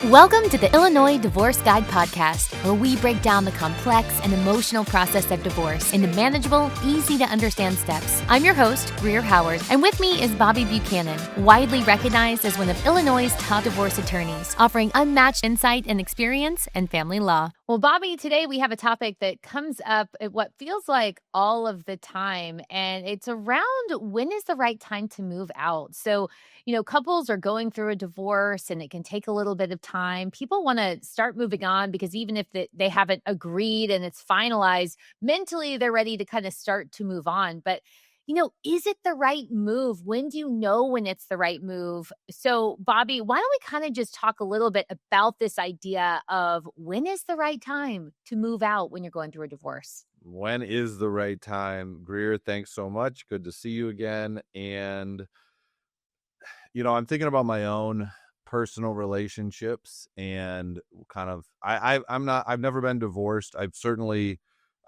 Welcome to the Illinois Divorce Guide podcast, where we break down the complex and emotional process of divorce into manageable, easy-to-understand steps. I'm your host, Greer Howard, and with me is Bobby Buchanan, widely recognized as one of Illinois' top divorce attorneys, offering unmatched insight and experience in family law. Well, Bobby, today we have a topic that comes up at what feels like all of the time, and it's around when is the right time to move out. So, couples are going through a divorce and it can take a little bit of time. People want to start moving on because even if they haven't agreed and it's finalized, mentally they're ready to kind of start to move on. But, is it the right move? When do you know when it's the right move? So, Bobby, why don't we kind of just talk a little bit about this idea of when is the right time to move out when you're going through a divorce? When is the right time? Greer, thanks so much. Good to see you again. And I'm thinking about my own personal relationships and kind of I've never been divorced.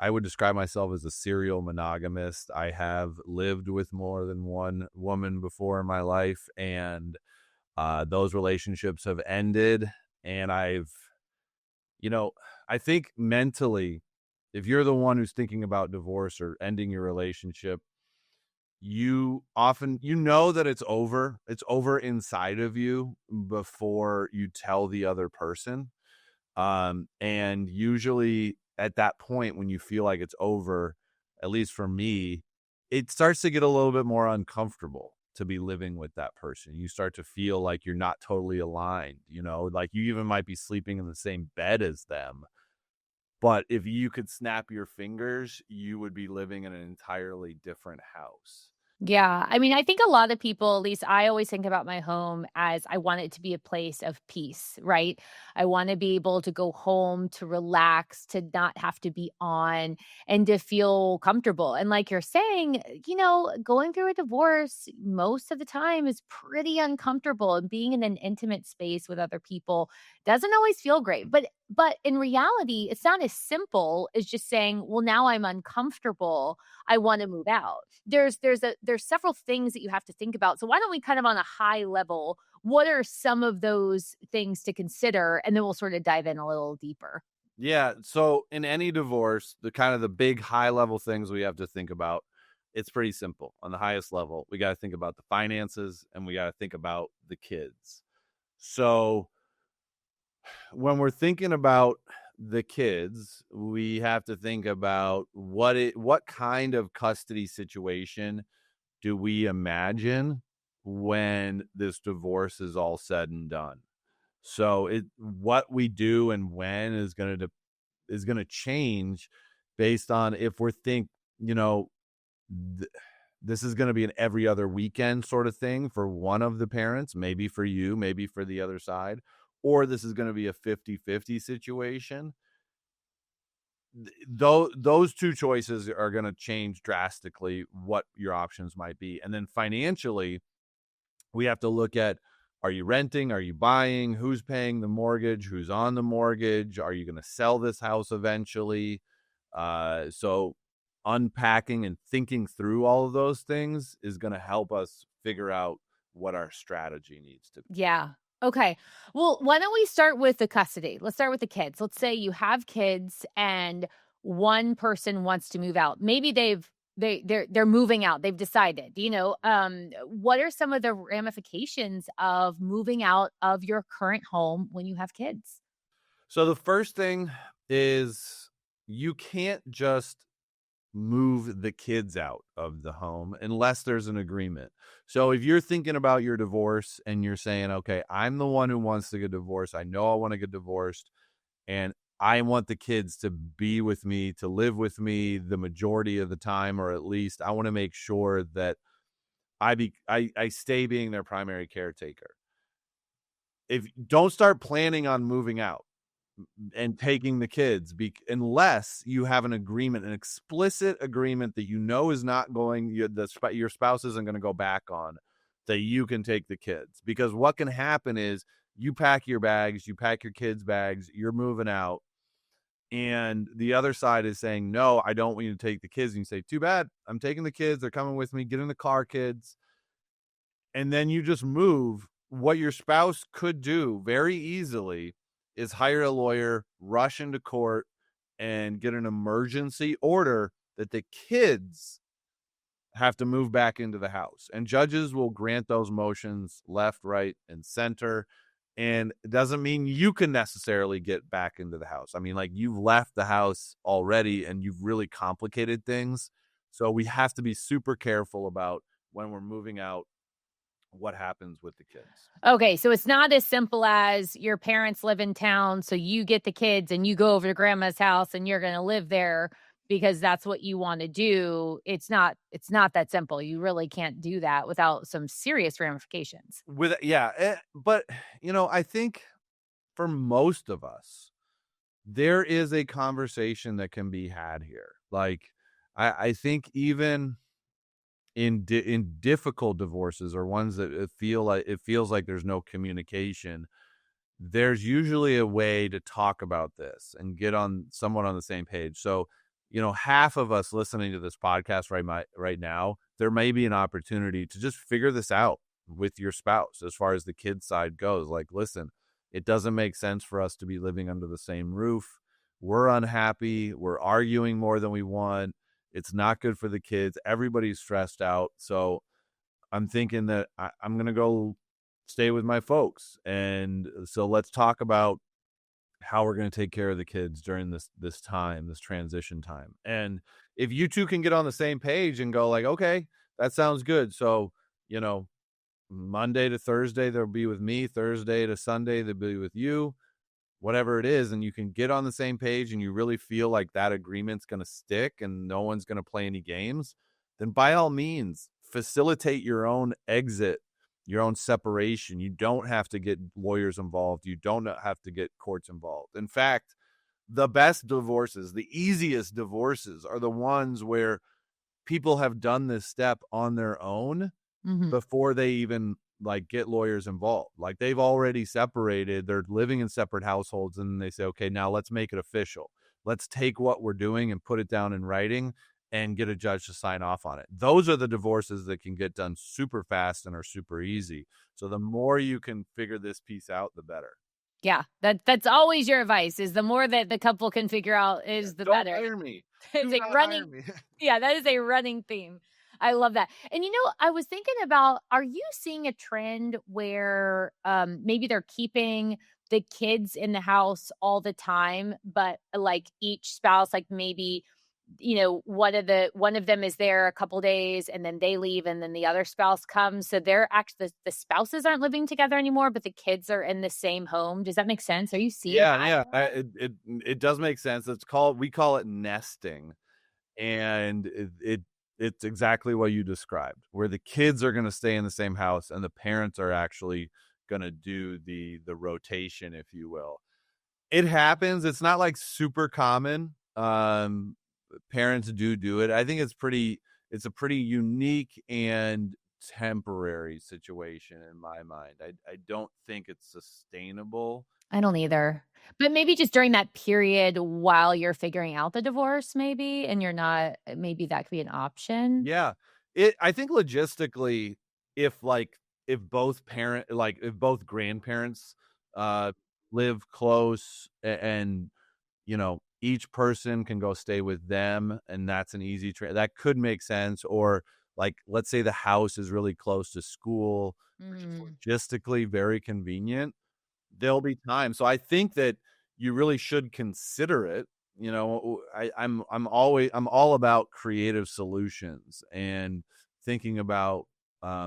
I would describe myself as a serial monogamist. I have lived with more than one woman before in my life, and those relationships have ended. And I think mentally, if you're the one who's thinking about divorce or ending your relationship, you often know that it's over inside of you before you tell the other person, and usually at that point when you feel like it's over, at least for me, it starts to get a little bit more uncomfortable to be living with that person. You start to feel like you're not totally aligned, like you even might be sleeping in the same bed as them, but if you could snap your fingers, you would be living in an entirely different house. Yeah. I mean, I think a lot of people, at least I always think about my home as I want it to be a place of peace, right? I want to be able to go home to relax, to not have to be on, and to feel comfortable. And like you're saying, going through a divorce most of the time is pretty uncomfortable, and being in an intimate space with other people doesn't always feel great. But in reality, it's not as simple as just saying, well, now I'm uncomfortable, I want to move out. There's several things that you have to think about. So why don't we kind of on a high level, what are some of those things to consider? And then we'll sort of dive in a little deeper. Yeah. So in any divorce, the big high level things we have to think about, it's pretty simple. On the highest level, we got to think about the finances and we got to think about the kids. So when we're thinking about the kids, we have to think about what kind of custody situation do we imagine when this divorce is all said and done. So what we do and when is going to change based on if we're this is going to be an every other weekend sort of thing for one of the parents, maybe for you, maybe for the other side, or this is going to be a 50-50 situation. Those two choices are going to change drastically what your options might be. And then financially, we have to look at, are you renting? Are you buying? Who's paying the mortgage? Who's on the mortgage? Are you going to sell this house eventually? So unpacking and thinking through all of those things is going to help us figure out what our strategy needs to be. Yeah. Okay. Well, why don't we start with the custody? Let's start with the kids. Let's say you have kids and one person wants to move out. Maybe they're moving out. They've decided, what are some of the ramifications of moving out of your current home when you have kids? So the first thing is you can't just move the kids out of the home unless there's an agreement. So if you're thinking about your divorce and you're saying, okay, I'm the one who wants to get divorced, I know I want to get divorced, and I want the kids to be with me, to live with me the majority of the time, or at least I want to make sure that I stay being their primary caretaker. If don't start planning on moving out and taking the kids unless you have an agreement, an explicit agreement that is not going, your spouse isn't going to go back on, that you can take the kids. Because what can happen is you pack your bags, you pack your kids' bags, you're moving out, and the other side is saying, no, I don't want you to take the kids. And you say, too bad, I'm taking the kids, they're coming with me, get in the car, kids. And then you just move what your spouse could do very easily is hire a lawyer, rush into court, and get an emergency order that the kids have to move back into the house. And judges will grant those motions left, right, and center. And it doesn't mean you can necessarily get back into the house. I mean, like, you've left the house already and you've really complicated things. So we have to be super careful about when we're moving out, what happens with the kids. Okay, so it's not as simple as your parents live in town, so you get the kids and you go over to grandma's house and you're going to live there because that's what you want to do. It's not that simple. You really can't do that without some serious ramifications. But I think for most of us, there is a conversation that can be had here. Like, I think even in difficult divorces, or ones that it feels like there's no communication, there's usually a way to talk about this and get somewhat on the same page. So, half of us listening to this podcast right now, there may be an opportunity to just figure this out with your spouse as far as the kid side goes. Like, listen, it doesn't make sense for us to be living under the same roof. We're unhappy. We're arguing more than we want. It's not good for the kids. Everybody's stressed out. So I'm thinking that I'm going to go stay with my folks. And so let's talk about how we're going to take care of the kids during this time, this transition time. And if you two can get on the same page and go like, okay, that sounds good. So, Monday to Thursday, they'll be with me. Thursday to Sunday, they'll be with you. Whatever it is, and you can get on the same page and you really feel like that agreement's going to stick and no one's going to play any games, then by all means, facilitate your own exit, your own separation. You don't have to get lawyers involved. You don't have to get courts involved. In fact, the best divorces, the easiest divorces, are the ones where people have done this step on their own before they even get lawyers involved. Like, they've already separated, they're living in separate households, and they say, okay, now let's make it official. Let's take what we're doing and put it down in writing and get a judge to sign off on it. Those are the divorces that can get done super fast and are super easy. So the more you can figure this piece out, the better. Yeah, that's always your advice, is the more that the couple can figure out is the better. Don't hire me. Yeah, that is a running theme. I love that. And I was thinking about, are you seeing a trend where maybe they're keeping the kids in the house all the time, but like each spouse, like maybe, one of them is there a couple days and then they leave and then the other spouse comes. So they're actually, the spouses aren't living together anymore, but the kids are in the same home. Does that make sense? Are you seeing that? Yeah. It does make sense. We call it nesting. And it's exactly what you described, where the kids are going to stay in the same house and the parents are actually going to do the rotation, if you will. It happens. It's not like super common. Parents do it. I think it's a pretty unique and temporary situation in my mind. I don't think it's sustainable. I don't either. But maybe just during that period while you're figuring out the divorce, maybe, and you're not, maybe that could be an option. Yeah. I think logistically, if both grandparents live close and each person can go stay with them, and that's an easy that could make sense. Or let's say the house is really close to school, which is logistically very convenient. There'll be time. So I think that you really should consider it. I'm all about creative solutions and thinking about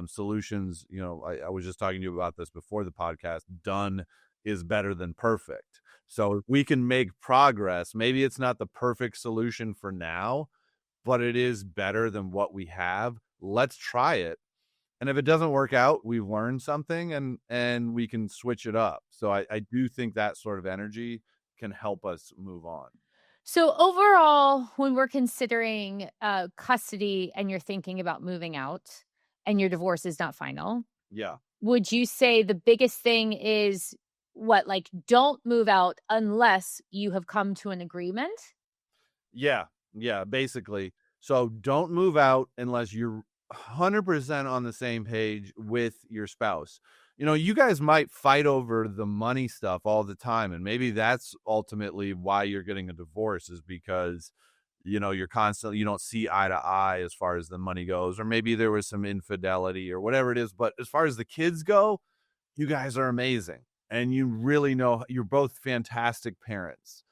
solutions. I was just talking to you about this before the podcast. Done is better than perfect. So if we can make progress, maybe it's not the perfect solution for now, but it is better than what we have. Let's try it. And if it doesn't work out, we've learned something and we can switch it up. So I do think that sort of energy can help us move on. So overall, when we're considering custody and you're thinking about moving out and your divorce is not final, yeah, would you say the biggest thing is don't move out unless you have come to an agreement? Yeah, basically. So don't move out unless you're 100% on the same page with your spouse. you guys might fight over the money stuff all the time. And maybe that's ultimately why you're getting a divorce, is because, you're constantly, you don't see eye to eye as far as the money goes, or maybe there was some infidelity or whatever it is. But as far as the kids go, you guys are amazing. And you really know, you're both fantastic parents.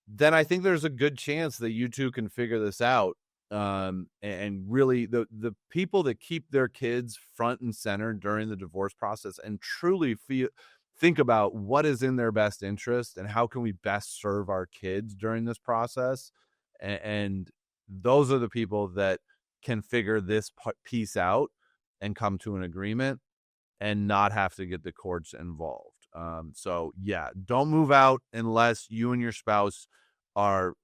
Then I think there's a good chance that you two can figure this out. And really the people that keep their kids front and center during the divorce process and truly think about what is in their best interest and how can we best serve our kids during this process. And those are the people that can figure this piece out and come to an agreement and not have to get the courts involved. So yeah, don't move out unless you and your spouse are,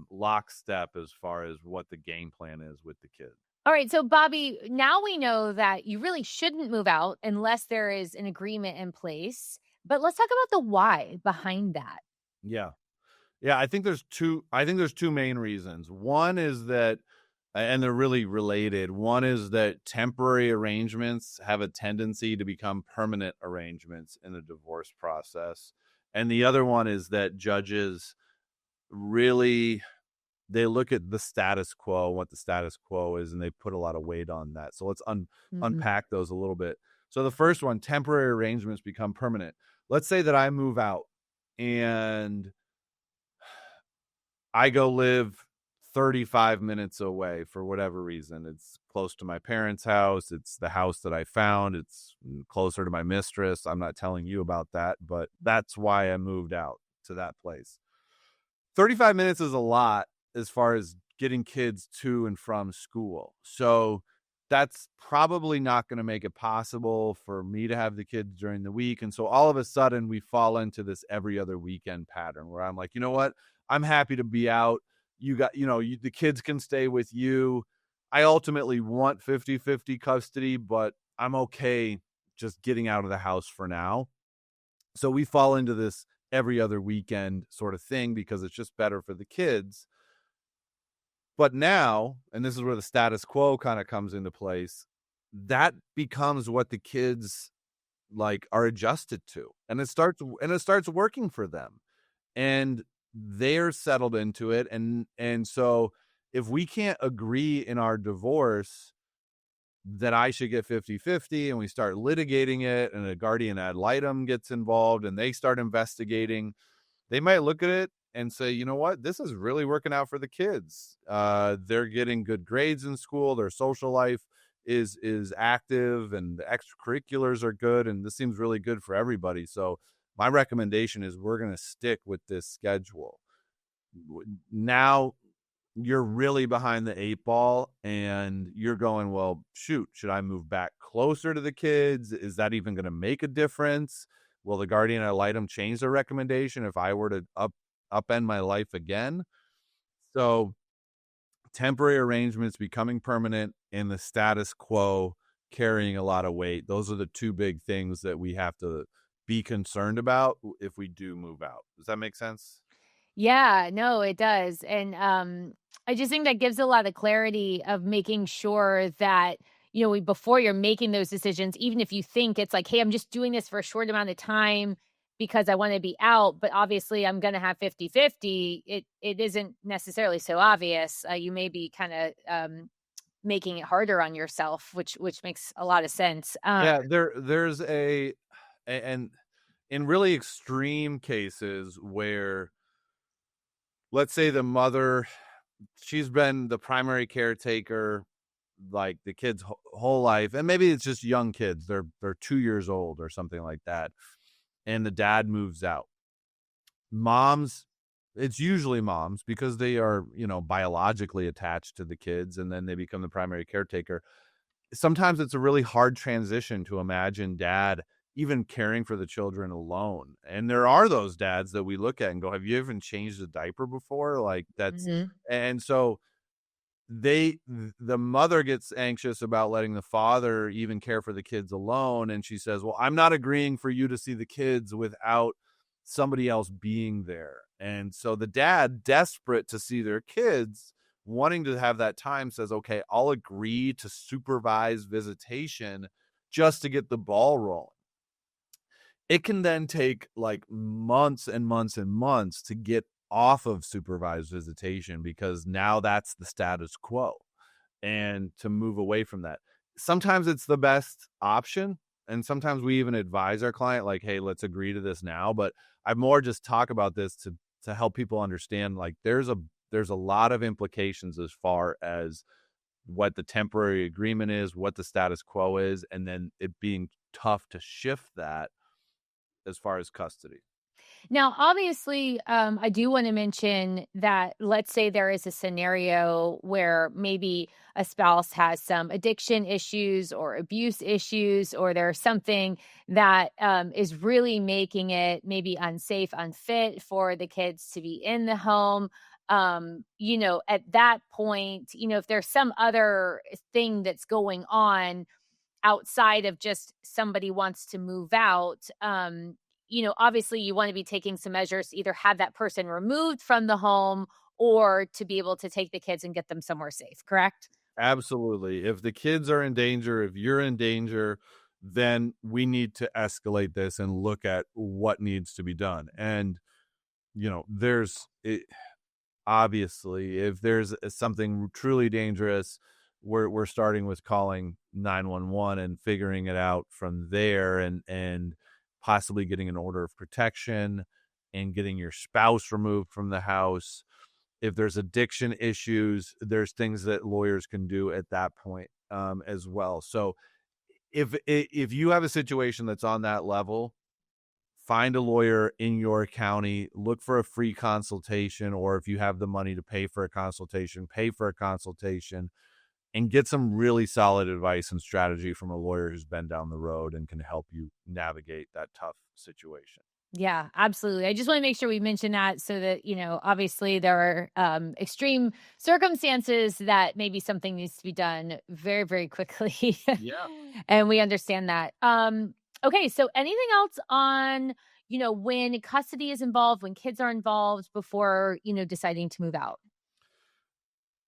lockstep as far as what the game plan is with the kids. All right. So, Bobby, now we know that you really shouldn't move out unless there is an agreement in place. But let's talk about the why behind that. Yeah. I think there's two main reasons. One is that, and they're really related. One is that temporary arrangements have a tendency to become permanent arrangements in the divorce process. And the other one is that judges really, they look at the status quo, what the status quo is, and they put a lot of weight on that. So let's unpack those a little bit. So the first one, temporary arrangements become permanent. Let's say that I move out and I go live 35 minutes away for whatever reason. It's close to my parents' house. It's the house that I found. It's closer to my mistress. I'm not telling you about that, but that's why I moved out to that place. 35 minutes is a lot as far as getting kids to and from school. So that's probably not going to make it possible for me to have the kids during the week. And so all of a sudden we fall into this every other weekend pattern where I'm like, you know what? I'm happy to be out. You got, the kids can stay with you. I ultimately want 50-50 custody, but I'm okay just getting out of the house for now. So we fall into this every other weekend sort of thing because it's just better for the kids. But now, and this is where the status quo kind of comes into place, that becomes what the kids are adjusted to. And it starts working for them. And they're settled into it. And so if we can't agree in our divorce that I should get 50-50 and we start litigating it and a guardian ad litem gets involved and they start investigating, they might look at it and say, you know what, this is really working out for the kids. They're getting good grades in school. Their social life is active and the extracurriculars are good. And this seems really good for everybody. So my recommendation is we're going to stick with this schedule. Now you're really behind the 8 ball and you're going, well, shoot, should I move back closer to the kids? Is that even going to make a difference? Will the guardian ad litem change their recommendation if I were to upend my life again? So temporary arrangements becoming permanent and the status quo carrying a lot of weight. Those are the two big things that we have to be concerned about if we do move out. Does that make sense? Yeah, no, it does. And I just think that gives a lot of clarity of making sure that, before you're making those decisions, even if you think it's like, hey, I'm just doing this for a short amount of time because I want to be out, but obviously I'm going to have 50-50, it isn't necessarily so obvious. You may be kind of making it harder on yourself, which makes a lot of sense. There's and in really extreme cases where, let's say the mother, she's been the primary caretaker, like the kid's whole life. And maybe it's just young kids. They're 2 years old or something like that. And the dad moves out. It's usually moms because they are, biologically attached to the kids and then they become the primary caretaker. Sometimes it's a really hard transition to imagine dad even caring for the children alone. And there are those dads that we look at and go, have you even changed a diaper before? Like that's, and so the mother gets anxious about letting the father even care for the kids alone. And she says, well, I'm not agreeing for you to see the kids without somebody else being there. And so the dad, desperate to see their kids, wanting to have that time, says, okay, I'll agree to supervised visitation just to get the ball rolling. It can then take like months and months and months to get off of supervised visitation, because now that's the status quo, and to move away from that. Sometimes it's the best option, and sometimes we even advise our client like, hey, let's agree to this now. But I more just talk about this to help people understand, like, there's a lot of implications as far as what the temporary agreement is, what the status quo is, and then it being tough to shift that as far as custody. Now, obviously, I do want to mention that, let's say there is a scenario where maybe a spouse has some addiction issues or abuse issues, or there's something that is really making it maybe unsafe, unfit for the kids to be in the home. At that point, if there's some other thing that's going on outside of just somebody wants to move out, obviously you want to be taking some measures to either have that person removed from the home or to be able to take the kids and get them somewhere safe, correct? Absolutely. If the kids are in danger, if you're in danger, then we need to escalate this and look at what needs to be done. And, obviously, if there's something truly dangerous, we're starting with calling 911 and figuring it out from there, and possibly getting an order of protection and getting your spouse removed from the house. If there's addiction issues, there's things that lawyers can do at that point as well. So if you have a situation that's on that level, find a lawyer in your county, look for a free consultation, or if you have the money to pay for a consultation, pay for a consultation, and get some really solid advice and strategy from a lawyer who's been down the road and can help you navigate that tough situation. Yeah, absolutely. I just want to make sure we mention that so that, obviously there are extreme circumstances that maybe something needs to be done very, very quickly. Yeah. And we understand that. Okay, so anything else on, when custody is involved, when kids are involved before, deciding to move out?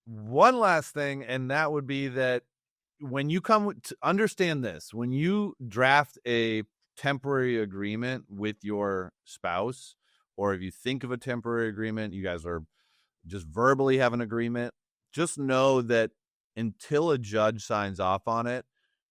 One last thing, and that would be that when you come to understand this, when you draft a temporary agreement with your spouse, or if you think of a temporary agreement, you guys are just verbally have an agreement, just know that until a judge signs off on it,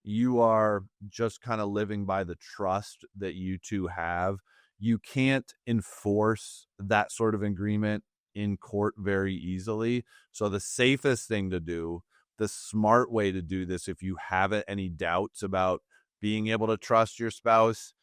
you are just kind of living by the trust that you two have. You can't enforce that sort of agreement in court very easily. So the safest thing to do, the smart way to do this, if you have any doubts about being able to trust your spouse,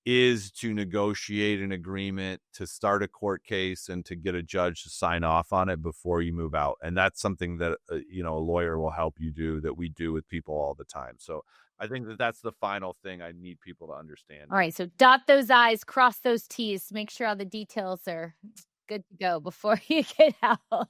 is to negotiate an agreement, to start a court case, and to get a judge to sign off on it before you move out. And that's something that, a lawyer will help you do, that we do with people all the time. So I think that that's the final thing I need people to understand. All right. So dot those I's, cross those T's, make sure all the details are good to go before you get out.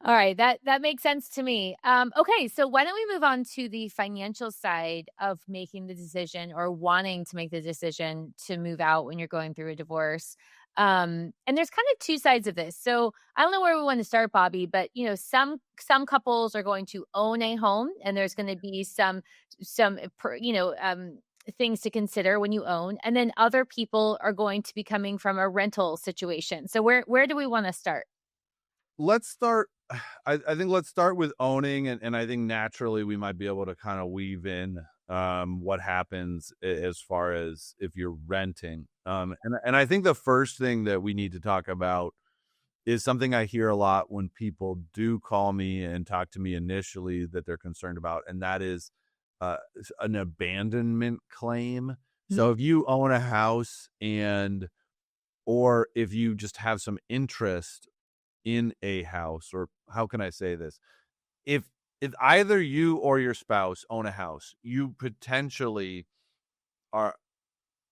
All right, that makes sense to me. Okay, so why don't we move on to the financial side of making the decision or wanting to make the decision to move out when you're going through a divorce? And there's kind of two sides of this. So I don't know where we want to start, Bobby, but some couples are going to own a home, and there's going to be some things to consider when you own, and then other people are going to be coming from a rental situation. So where do we want to start? Let's start. I think let's start with owning, and I think naturally we might be able to kind of weave in what happens as far as if you're renting. And I think the first thing that we need to talk about is something I hear a lot when people do call me and talk to me initially that they're concerned about, and that is an abandonment claim. Mm-hmm. So if you own a house or if you just have some interest in a house, or how can I say this? If either you or your spouse own a house, you potentially are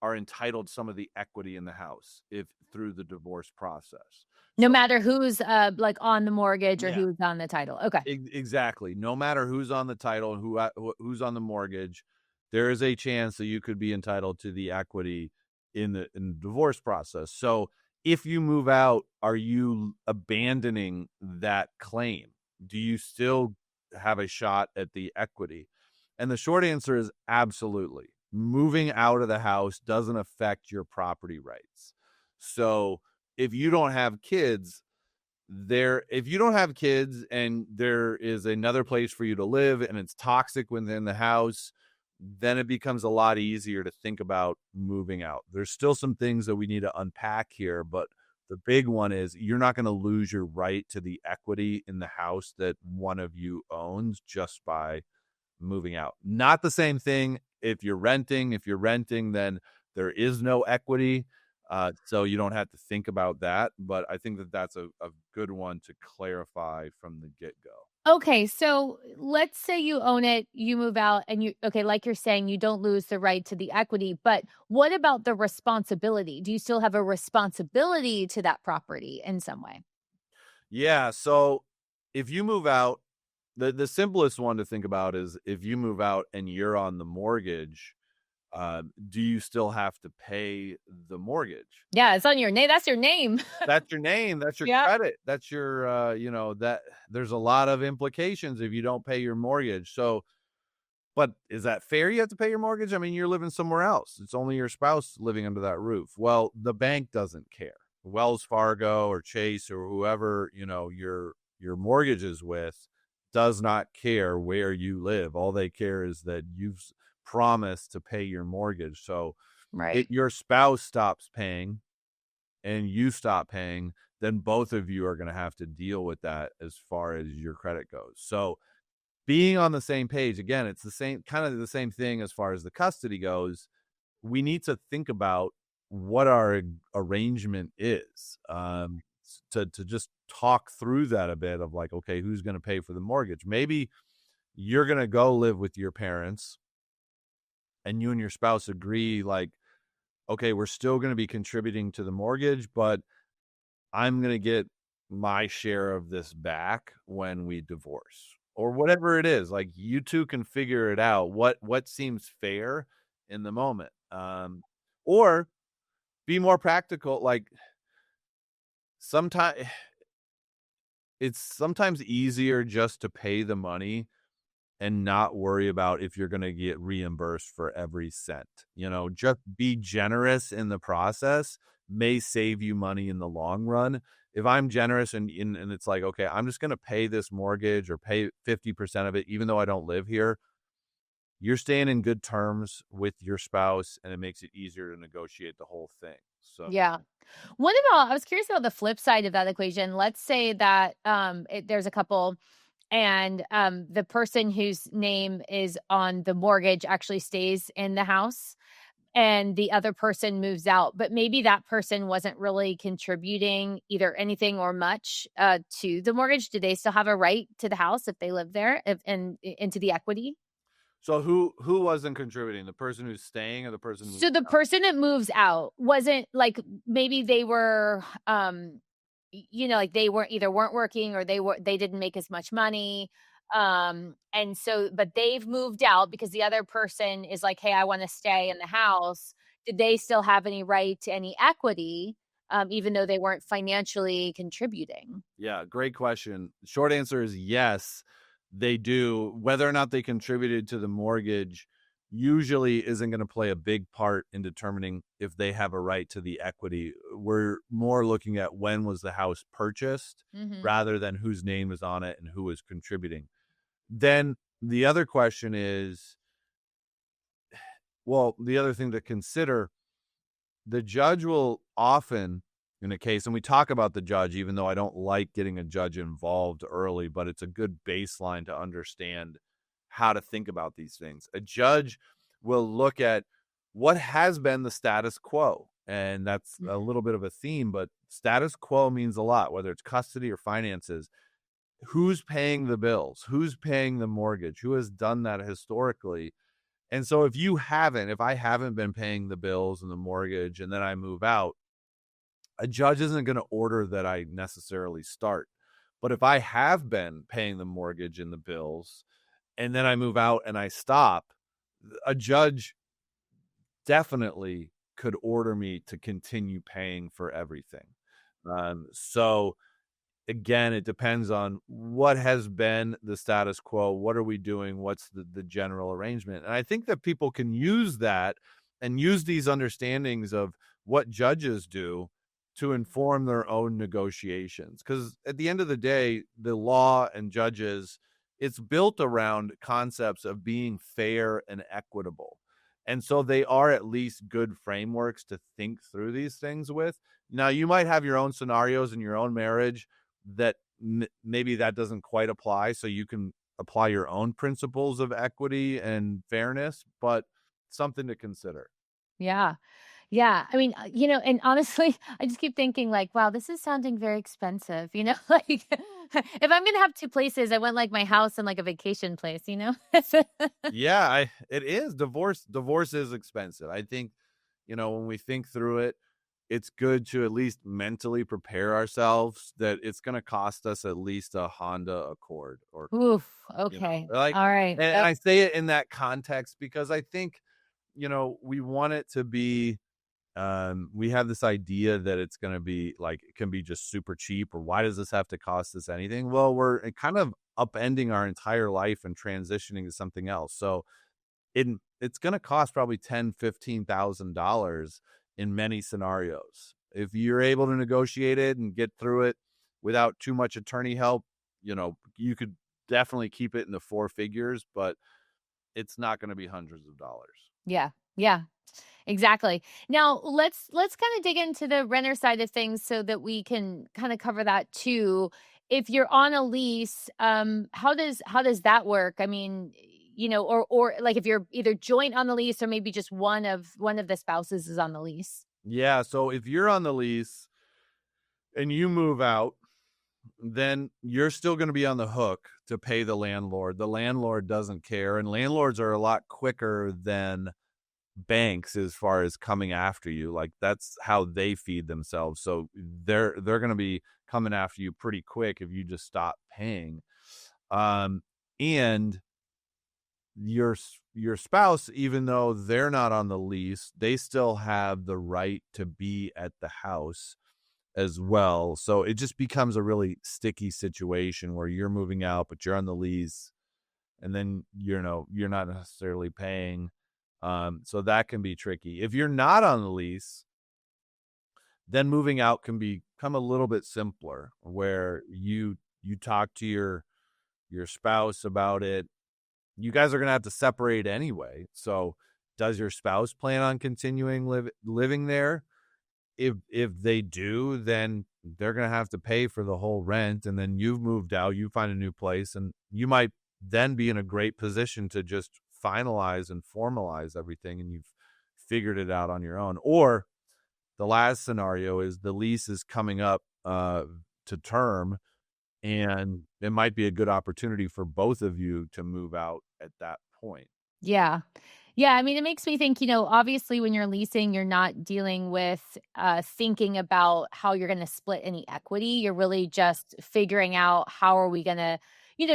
entitled some of the equity in the house if through the divorce process. No matter who's like on the mortgage or who's on the title. Okay. Exactly. No matter who's on the title and who's on the mortgage, there is a chance that you could be entitled to the equity in the divorce process. So if you move out, are you abandoning that claim? Do you still have a shot at the equity? And the short answer is absolutely. Moving out of the house doesn't affect your property rights. So if you don't have kids, if you don't have kids and there is another place for you to live and it's toxic within the house, then it becomes a lot easier to think about moving out. There's still some things that we need to unpack here, but the big one is you're not going to lose your right to the equity in the house that one of you owns just by moving out. Not the same thing if you're renting. If you're renting, then there is no equity. So you don't have to think about that. But I think that that's a good one to clarify from the get-go. Okay, so let's say you own it, you move out, and like you're saying, you don't lose the right to the equity, but what about the responsibility? Do you still have a responsibility to that property in some way? Yeah, so if you move out, the simplest one to think about is if you move out and you're on the mortgage, do you still have to pay the mortgage? Yeah, it's on your name. That's your name. That's your name. That's your credit. That's your, that there's a lot of implications if you don't pay your mortgage. So, but is that fair? You have to pay your mortgage. I mean, you're living somewhere else. It's only your spouse living under that roof. Well, the bank doesn't care. Wells Fargo or Chase or whoever, your mortgage is with does not care where you live. All they care is that you've promised to pay your mortgage. So right. your spouse stops paying and you stop paying, then both of you are going to have to deal with that as far as your credit goes. So being on the same page, again, it's the same kind of the same thing as far as the custody goes. We need to think about what our arrangement is, to just talk through that a bit of like, okay, who's going to pay for the mortgage? Maybe you're going to go live with your parents and you and your spouse agree like, okay, we're still going to be contributing to the mortgage, but I'm going to get my share of this back when we divorce or whatever it is. Like you two can figure it out. What seems fair in the moment, or be more practical. Like it's sometimes easier just to pay the money and not worry about if you're going to get reimbursed for every cent. Just be generous in the process may save you money in the long run. If I'm generous and it's like, okay, I'm just going to pay this mortgage or pay 50% of it, even though I don't live here, you're staying in good terms with your spouse and it makes it easier to negotiate the whole thing. So, yeah. I was curious about the flip side of that equation. Let's say that there's a couple and the person whose name is on the mortgage actually stays in the house and the other person moves out, but maybe that person wasn't really contributing either anything or much to the mortgage. Do they still have a right to the house if they live there and into the equity? So who wasn't contributing? The person who's staying or the person who's So the person that moves out wasn't like maybe they were like they weren't working or they didn't make as much money. And so but they've moved out because the other person is like, "Hey, I want to stay in the house." Did they still have any right to any equity even though they weren't financially contributing? Yeah, great question. Short answer is yes, they do. Whether or not they contributed to the mortgage usually isn't going to play a big part in determining if they have a right to the equity. We're more looking at when was the house purchased rather than whose name is on it and who is contributing. Then the other question is, the other thing to consider, the judge will often, in a case, and we talk about the judge, even though I don't like getting a judge involved early, but it's a good baseline to understand how to think about these things. A judge will look at what has been the status quo, and that's a little bit of a theme, but status quo means a lot, whether it's custody or finances. Who's paying the bills? Who's paying the mortgage? Who has done that historically? And so if I haven't been paying the bills and the mortgage and then I move out, a judge isn't going to order that I necessarily start. But if I have been paying the mortgage and the bills and then I move out and I stop, a judge definitely could order me to continue paying for everything. So again, it depends on what has been the status quo. What are we doing? What's the general arrangement? And I think that people can use that and use these understandings of what judges do to inform their own negotiations. Because at the end of the day, the law and judges, it's built around concepts of being fair and equitable. And so they are at least good frameworks to think through these things with. Now, you might have your own scenarios in your own marriage that maybe that doesn't quite apply, so you can apply your own principles of equity and fairness, but something to consider. Yeah. Yeah. I mean, and honestly, I just keep thinking like, wow, this is sounding very expensive, like if I'm going to have two places, I want like my house and like a vacation place. Yeah, it is. Divorce is expensive. I think, when we think through it, it's good to at least mentally prepare ourselves that it's going to cost us at least a Honda Accord or, Oof. Okay. like, All right. and I say it in that context because I think, we want it to be, we have this idea that it's going to be like, it can be just super cheap, or why does this have to cost us anything? Well, we're kind of upending our entire life and transitioning to something else. So it's going to cost probably $10,000-$15,000 in many scenarios. If you're able to negotiate it and get through it without too much attorney help, you could definitely keep it in the four figures, but it's not going to be hundreds of dollars. Yeah. Yeah. Exactly. Now let's kind of dig into the renter side of things so that we can kind of cover that too. If you're on a lease, how does that work? I mean, or like if you're either joint on the lease or maybe just one of the spouses is on the lease. Yeah. So if you're on the lease and you move out, then you're still going to be on the hook to pay the landlord. The landlord doesn't care, and landlords are a lot quicker than banks as far as coming after you. Like, that's how they feed themselves. So they're going to be coming after you pretty quick if you just stop paying. And your spouse, even though they're not on the lease, they still have the right to be at the house as well. So it just becomes a really sticky situation where you're moving out, but you're on the lease, and then you're not necessarily paying. So that can be tricky. If you're not on the lease, then moving out can become a little bit simpler, where you talk to your spouse about it. You guys are going to have to separate anyway. So does your spouse plan on continuing living there? If they do, then they're going to have to pay for the whole rent, and then you've moved out, you find a new place, and you might then be in a great position to just finalize and formalize everything, and you've figured it out on your own. Or the last scenario is the lease is coming up to term, and it might be a good opportunity for both of you to move out at that point. Yeah. Yeah. I mean, it makes me think, obviously when you're leasing, you're not dealing with thinking about how you're going to split any equity. You're really just figuring out how are we going to,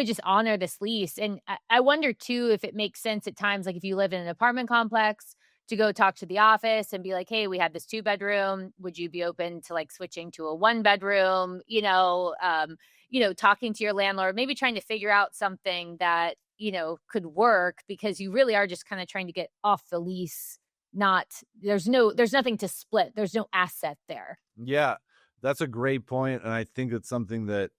just honor this lease. And I wonder too, if it makes sense at times, like if you live in an apartment complex, to go talk to the office and be like, hey, we have this 2-bedroom. Would you be open to like switching to a 1-bedroom? Talking to your landlord, maybe trying to figure out something that, could work, because you really are just kind of trying to get off the lease. There's nothing to split. There's no asset there. Yeah, that's a great point. And I think it's something that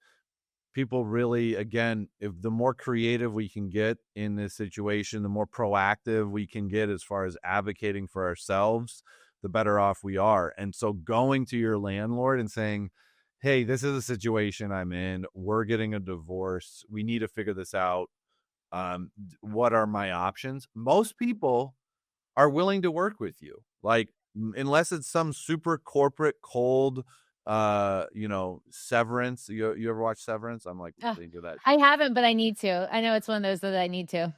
people really, again, if the more creative we can get in this situation, the more proactive we can get as far as advocating for ourselves, the better off we are. And so going to your landlord and saying, hey, this is a situation I'm in. We're getting a divorce. We need to figure this out. What are my options? Most people are willing to work with you. Like, unless it's some super corporate cold, Severance. You ever watch Severance? I'm like, think of that. I haven't, but I need to. I know it's one of those that I need to.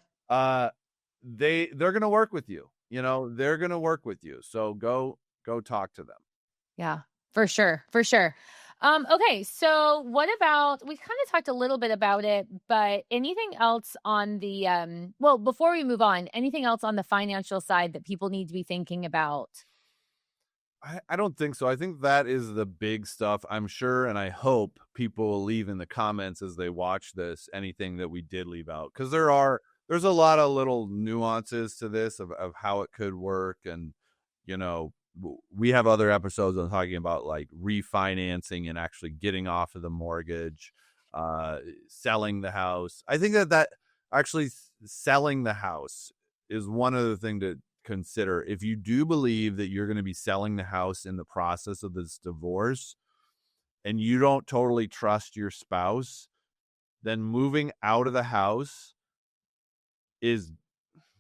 They're going to work with you. They're going to work with you. So go talk to them. Yeah, for sure. For sure. Okay. So what about, we kind of talked a little bit about it, but anything else on the, before we move on, anything else on the financial side that people need to be thinking about? I don't think so. I think that is the big stuff. I'm sure, and I hope people will leave in the comments as they watch this anything that we did leave out, because there's a lot of little nuances to this of how it could work. And we have other episodes on talking about like refinancing and actually getting off of the mortgage, selling the house. I think that actually selling the house is one other thing to consider. If you do believe that you're going to be selling the house in the process of this divorce and you don't totally trust your spouse, then moving out of the house is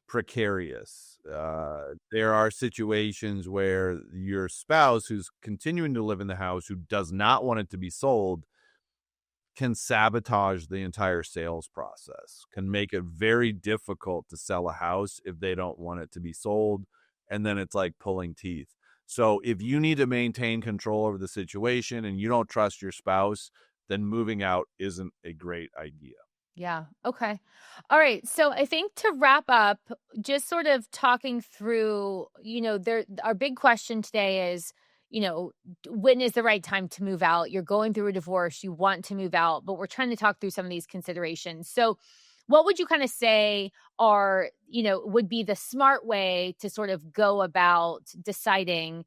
precarious. There are situations where your spouse who's continuing to live in the house, who does not want it to be sold, can sabotage the entire sales process, can make it very difficult to sell a house if they don't want it to be sold. And then it's like pulling teeth. So if you need to maintain control over the situation and you don't trust your spouse, then moving out isn't a great idea. Yeah. Okay. All right. So I think to wrap up, just sort of talking through, our big question today is, when is the right time to move out? You're going through a divorce, you want to move out, but we're trying to talk through some of these considerations. So what would you kind of say would be the smart way to sort of go about deciding,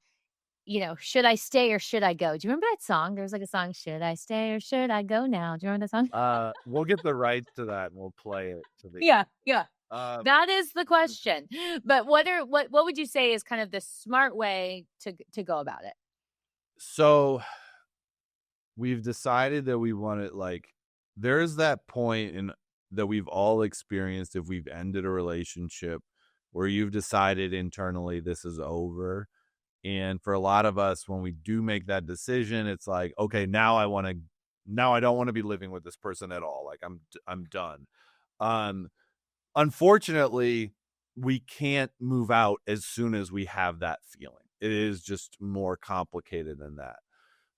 should I stay or should I go? Do you remember that song? There was like a song, should I stay or should I go now? Do you remember that song? We'll get the rights to that and we'll play it. Yeah. That is the question. But what would you say is kind of the smart way to go about it? So we've decided that we want it, like, there's that point that we've all experienced if we've ended a relationship where you've decided internally this is over. And for a lot of us, when we do make that decision, it's like, okay, now I don't want to be living with this person at all. Like I'm done. Unfortunately, we can't move out as soon as we have that feeling. It is just more complicated than that.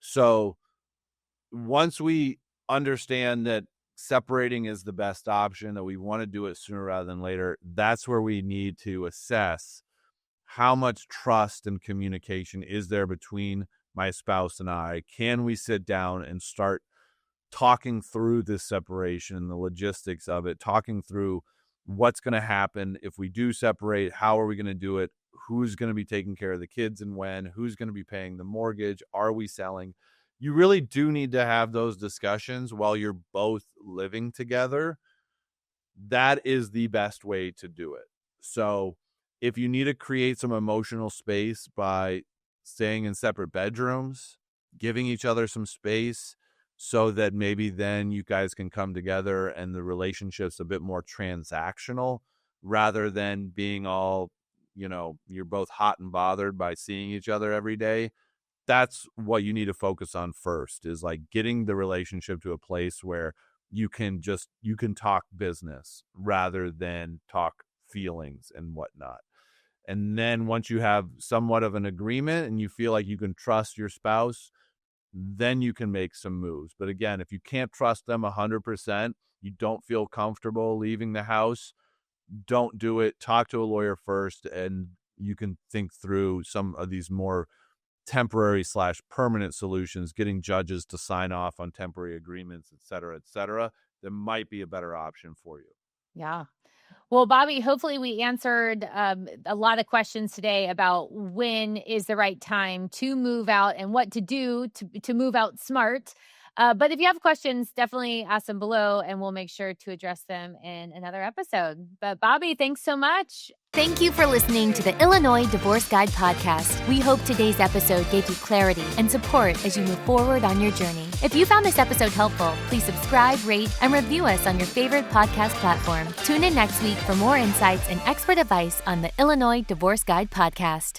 So once we understand that separating is the best option, that we want to do it sooner rather than later, that's where we need to assess how much trust and communication is there between my spouse and I. Can we sit down and start talking through this separation and the logistics of it, talking through what's going to happen if we do separate, how are we going to do it, who's going to be taking care of the kids and when, who's going to be paying the mortgage, are we selling? You really do need to have those discussions while you're both living together. That is the best way to do it. So if you need to create some emotional space by staying in separate bedrooms, giving each other some space so that maybe then you guys can come together and the relationship's a bit more transactional rather than being all, you're both hot and bothered by seeing each other every day. That's what you need to focus on first, is like getting the relationship to a place where you can talk business rather than talk feelings and whatnot. And then once you have somewhat of an agreement and you feel like you can trust your spouse, then you can make some moves. But again, if you can't trust them 100%, you don't feel comfortable leaving the house, don't do it. Talk to a lawyer first, and you can think through some of these more temporary/permanent solutions, getting judges to sign off on temporary agreements, et cetera, that might be a better option for you. Yeah. Well, Bobby, hopefully we answered a lot of questions today about when is the right time to move out and what to do to move out smart. But if you have questions, definitely ask them below and we'll make sure to address them in another episode. But Bobby, thanks so much. Thank you for listening to the Illinois Divorce Guide podcast. We hope today's episode gave you clarity and support as you move forward on your journey. If you found this episode helpful, please subscribe, rate, and review us on your favorite podcast platform. Tune in next week for more insights and expert advice on the Illinois Divorce Guide podcast.